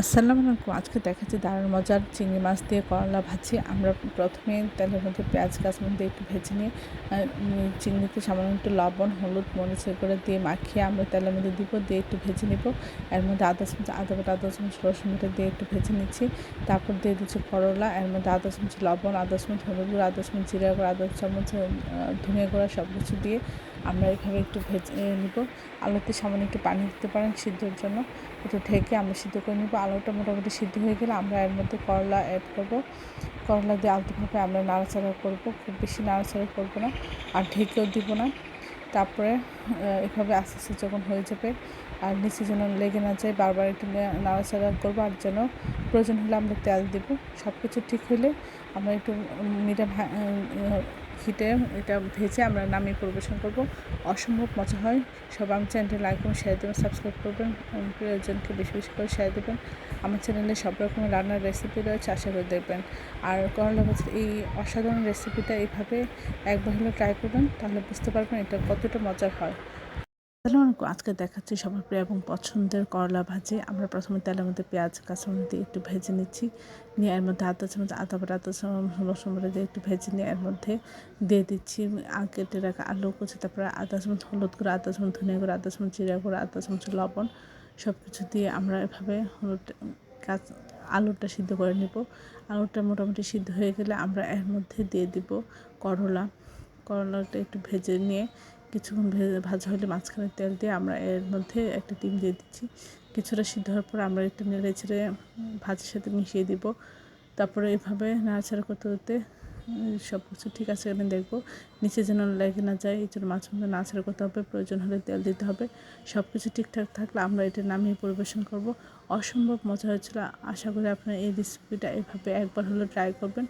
আসসালামু আলাইকুম। আজকে দেখাচ্ছি দারুণ মজার চিংড়ি মাছ দিয়ে করলা ভাজি। আমরা প্রথমে তেলের মধ্যে পেঁয়াজ কাঁচামরিচ দিয়ে একটু ভেজে নিয়ে চিংড়িতে সামান্য একটু লবণ, হলুদ, মরিচ করে দিয়ে মাখিয়ে আমরা তেলের মধ্যে দিব, দিয়ে একটু ভেজে নিব। এর মধ্যে আদা চামচ আদা বাটা, আদা চামচ রসুন বাটা দিয়ে একটু ভেজে নিচ্ছি। তারপর দিয়ে দিচ্ছি করলা, এর মধ্যে আদা চামচ লবণ, আদা চামচ হলুদ গুঁড়ো, আদা চামচ জিরা গুঁড়ো, আদা চামচ ধনিয়া গুঁড়ো সব কিছু দিয়ে আমরা এভাবে একটু ভেজে নিব। আলুতে সামান্য একটু পানি দিতে পারেন সিদ্ধর জন্য। একটু ঢেকে আমরা সিদ্ধ করে নিব। আলুটা মোটামুটি সিদ্ধ হয়ে গেলে আমরা এর মধ্যে করলা অ্যাড করব। করলা দিয়ে আলতোভাবে আমরা নাড়াচাড়া করব, খুব বেশি নাড়াচাড়া করব না, আর ঢেকেও দিব না। তারপরে এভাবে আস্তে আস্তে যখন হয়ে যাবে আর নিচে যেন লেগে না যায়, বারবার একটু নাড়াচাড়া করবো, আর যেন প্রয়োজন হলে আমরা তেল দেব। সব কিছু ঠিক হলে আমরা একটু মিডিয়াম হিটে এটা ভেজে আমরা নামিয়ে পরিবেশন করব। অসম্ভব মজা হয়। সবাই আমার চ্যানেলটি লাইক এবং শেয়ার দেবেন, সাবস্ক্রাইব করবেন, প্রিয়জনকে বেশি বেশি করে শেয়ার দেবেন। আমার চ্যানেলে সব রকমের রান্নার রেসিপি রয়েছে, আশা করে দেখবেন। আর করলা ভাজির এই অসাধারণ রেসিপিটা এইভাবে একবার হলে ট্রাই করবেন, তাহলে বুঝতে পারবেন এটা কতটা মজার হয়। আসসালামু আলাইকুম। আজকে দেখাচ্ছি সবার প্রিয় এবং পছন্দের করলা ভাজি। আমরা প্রথমে তেলের মধ্যে পেঁয়াজ কাঁচামরিচ দিয়ে একটু ভেজে নিচ্ছি, নিয়ে এর মধ্যে আদা চামচ আদা বাটা, আদা চামচ রসুন বাটা দিয়ে একটু ভেজে নিয়ে এর মধ্যে দিয়ে দিচ্ছি কেটে রাখা আলু কুচি, তারপরে আদা চামচ হলুদ গুঁড়ো, আদা চামচ ধনিয়া গুঁড়ো, আদা চামচ জিরা গুঁড়ো, আদা চামচ লবণ সব কিছু দিয়ে আমরা এভাবে আলুটা সিদ্ধ করে নেব। আলুটা মোটামুটি সিদ্ধ হয়ে গেলে আমরা এর মধ্যে দিয়ে দিব করলাটা একটু ভেজে নিয়ে কিছুক্ষণ ভাজা হলে মাঝখানে তেল দিয়ে আমরা এর মধ্যে একটা ডিম দিয়ে দিচ্ছি। কিছুটা সিদ্ধ হওয়ার পর আমরা একটু নেড়ে ছেড়ে ভাজির সাথে মিশিয়ে দিব। তারপরে এভাবে নাড়াচাড়া করতে করতে সব কিছু ঠিক আছে কিনা দেখবো, নিচে যেন লেগে না যায়, এই জন্য মাঝে মধ্যে নাড়াচাড়া করতে হবে, প্রয়োজন হলে তেল দিতে হবে। সব কিছু ঠিকঠাক থাকলে আমরা এটা নামিয়ে পরিবেশন করব। অসম্ভব মজা হয়েছিল। আশা করি আপনারা এই রেসিপিটা এভাবে একবার হলে ট্রাই করবেন।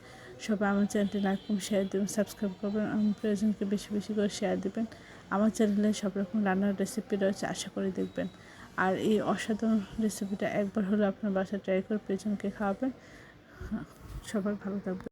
সবাই আমার চ্যানেলটি লাইক এবং শেয়ার দেবেন, সাবস্ক্রাইব করবেন, প্রিয়জনকে বেশি বেশি করে শেয়ার দেবেন। আমার চ্যানেলে সব রকম রান্নার রেসিপি রয়েছে, আশা করি দেখবেন। আর এই অসাধারণ রেসিপিটা একবার হলে আপনার বাসায় ট্রাই করে প্রিয়জনকে খাওয়াবেন। সবাই ভালো থাকবেন।